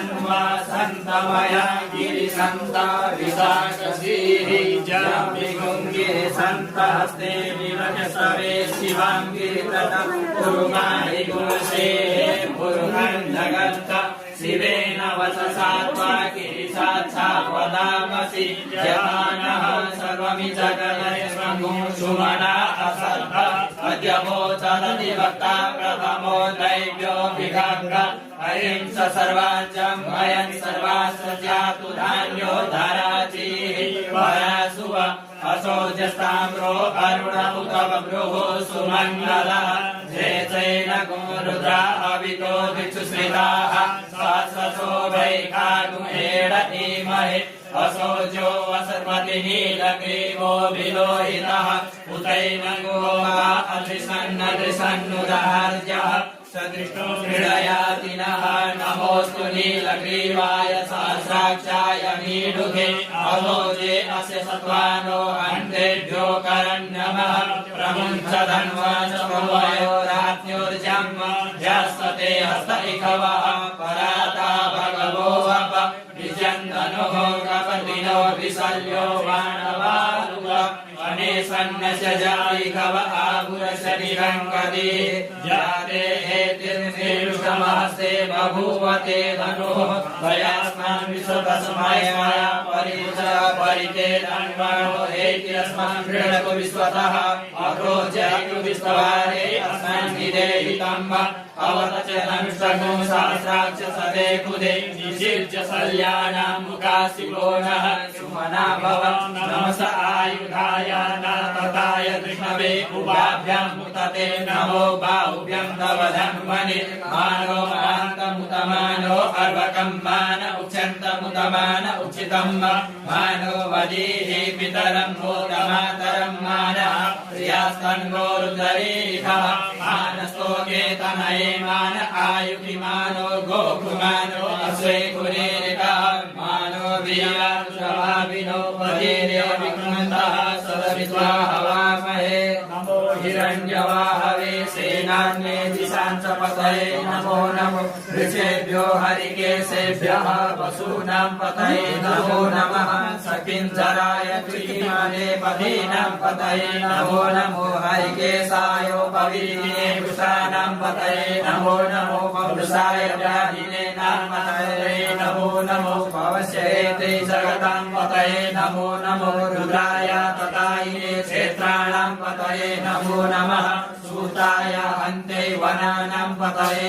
धन्वा सन्तमया गिरिसन्ता विशाखसीः जाम्बिगुङ्गिरि सन्तस्ते विवचसवे शिवाङ्गिरि ततः पुरुमाहि गुणसेः पुरुहन् जगत्त शिवेन वचसात्वा गिरिसाच्छा वदामसि यमानः सर्वमि जगदयस्मो सुमना असर्भ अद्यवोचदति वक्ता प्रथमो दैव्यो विघग्र अहिंस सर्वाज्यं भयन् सर्वास्व जातु धान्यो धराचिः परासुव असोजस्ताम्रो अरुण उत बभ्रुः सुमङ्गलः जयचैन गुरुद्रा अवितो दिक्षुश्रिताः सहस्रशो वैखागुहेड इमहे असोजो वसर्वति नीलग्रीवो विलोहितः उतैन गोवा अदृशन्नुदार्यः सदृष्टो मृडयातिनः नमोऽस्तु नीलग्रीवाय सहस्राक्षाय मीढुके अमोजे अस्य सत्त्वानो अन्तेभ्यो करन्नमः प्रमुञ्च धन्वांश भवयोरात्न्योर्जन्म ह्यस्तते हस्त इखवः पराता भगवो वप विजन्दनुः कपतिनो विशल्यो वाणवारुव अनेसन्नस्य जायिकव आगुरशनिरङ्गदी जाते हेतिर्निरुषमहस्ते बभूवते धनुः वयास्मान् विश्वतस्मया परिचा परिते धन्वानो हेतिरस्मान् क्रीडतु विश्वतः अक्रोजयतु विश्ववारे अस्मान् विदेहितम् अवतच धनुष्टगुं सहस्राक्ष सदे कुदे निषिज्य सल्यानां मुखासिको नः सुमना भव नमस आयुधाय नातताय कृष्णवे उभाभ्यां मुतते नमो बाहुभ्यं तव धन्वने मानो महान्तमुतमानो अर्वकं मान उच्यन्तमुतमान उचितं मानो वदीहि पितरं भूतमातरं मानः प्रियास्तन्वोरुदरीखः मानस्तोके तनये मान आयुधिमानो गोकुमानो अश्वे कुरेरिकः मानो वीरानुषभाविनो पदेर्य विघ्नन्तः सदविद्वा हवामहे नमो हिरण्यवाहवे सेनान्ये दिशांच पतये नमो नमो ऋषेभ्यो हरिकेशेभ्यः वसूनां पतये नमो नमः सकिञ्जराय त्रिमाने पदीनां पतये नमो नमो हरिकेशायोपवीतिने वृषाणां पतये नमो नमो पौरुषाय व्याधिने नामतये नमो नमो भवस्येते जगतां पतये नमो नमो रुद्राय ततायिने क्षेत्राणां पतये नमो नमः सूताय हन्ते वनानां पतये